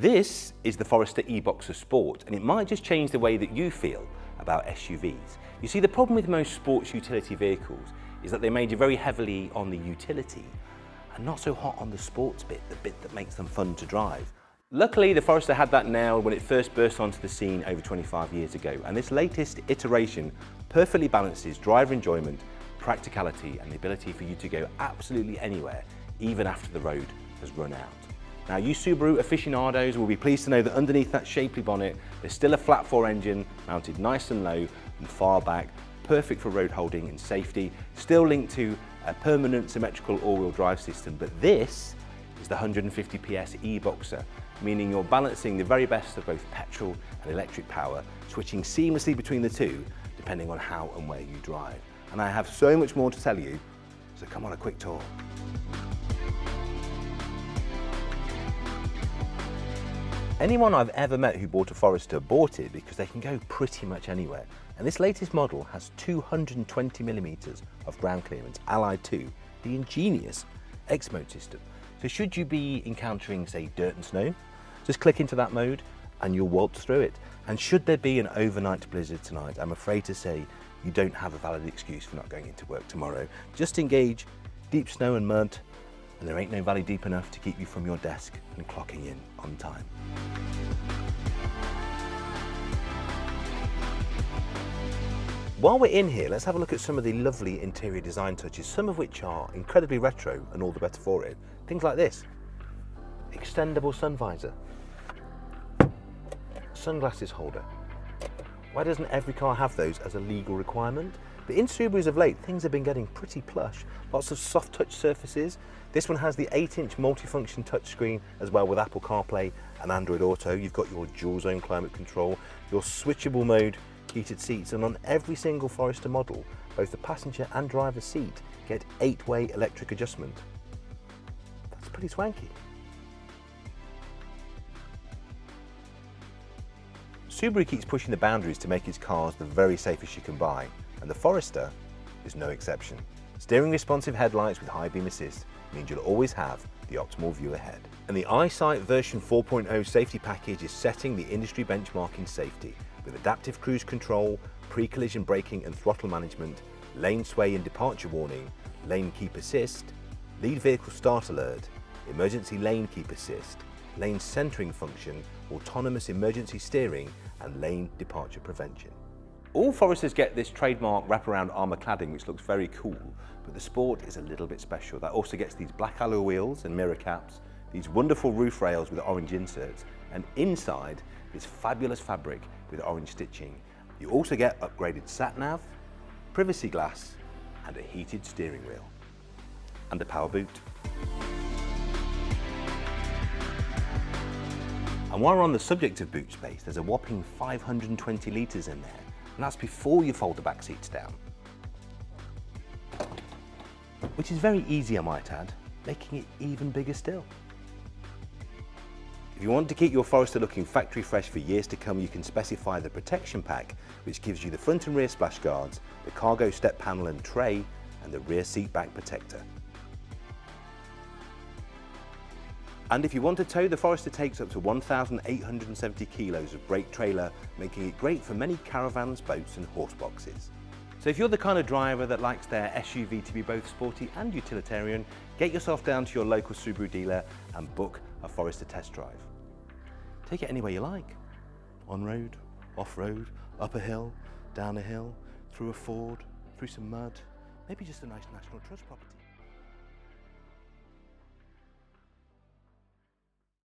This is the Forester e-Boxer Sport, and it might just change the way that you feel about SUVs. You see, the problem with most sports utility vehicles is that they're made very heavily on the utility and not so hot on the sports bit, the bit that makes them fun to drive. Luckily, the Forester had that nailed when it first burst onto the scene over 25 years ago, and this latest iteration perfectly balances driver enjoyment, practicality, and the ability for you to go absolutely anywhere, even after the road has run out. Now, you Subaru aficionados will be pleased to know that underneath that shapely bonnet, there's still a flat 4 engine mounted nice and low and far back, perfect for road holding and safety, still linked to a permanent symmetrical all-wheel drive system. But this is the 150 PS e-Boxer, meaning you're balancing the very best of both petrol and electric power, switching seamlessly between the two, depending on how and where you drive. And I have so much more to tell you, so come on a quick tour. Anyone I've ever met who bought a Forester bought it because they can go pretty much anywhere. And this latest model has 220mm of ground clearance allied to the ingenious X-Mode system. So should you be encountering, say, dirt and snow, just click into that mode and you'll waltz through it. And should there be an overnight blizzard tonight, I'm afraid to say you don't have a valid excuse for not going into work tomorrow. Just engage deep snow and mud, and there ain't no valley deep enough to keep you from your desk and clocking in on time. While we're in here, let's have a look at some of the lovely interior design touches, some of which are incredibly retro and all the better for it. Things like this: extendable sun visor, sunglasses holder. Why doesn't every car have those as a legal requirement? But in Subarus of late, things have been getting pretty plush. Lots of soft touch surfaces. This one has the 8-inch multifunction touchscreen as well with Apple CarPlay and Android Auto. You've got your dual zone climate control, your switchable mode heated seats, and on every single Forester model, both the passenger and driver seat get 8-way electric adjustment. That's pretty swanky. Subaru keeps pushing the boundaries to make its cars the very safest you can buy, and the Forester is no exception. Steering responsive headlights with high beam assist means you'll always have the optimal view ahead. And the EyeSight version 4.0 safety package is setting the industry benchmark in safety, with adaptive cruise control, pre-collision braking and throttle management, lane sway and departure warning, lane keep assist, lead vehicle start alert, emergency lane keep assist, lane centering function, autonomous emergency steering, and lane departure prevention. All Foresters get this trademark wraparound armour cladding, which looks very cool, but the Sport is a little bit special. That also gets these black alloy wheels and mirror caps, these wonderful roof rails with orange inserts, and inside this fabulous fabric with orange stitching. You also get upgraded sat-nav, privacy glass, and a heated steering wheel. And a power boot. And while we're on the subject of boot space, there's a whopping 520 litres in there, and that's before you fold the back seats down. Which is very easy, I might add, making it even bigger still. If you want to keep your Forester looking factory fresh for years to come, you can specify the protection pack, which gives you the front and rear splash guards, the cargo step panel and tray, and the rear seat back protector. And if you want to tow, the Forester takes up to 1,870 kilos of brake trailer, making it great for many caravans, boats and horse boxes. So if you're the kind of driver that likes their SUV to be both sporty and utilitarian, get yourself down to your local Subaru dealer and book a Forester test drive. Take it anywhere you like. On-road, off-road, up a hill, down a hill, through a ford, through some mud, maybe just a nice National Trust property.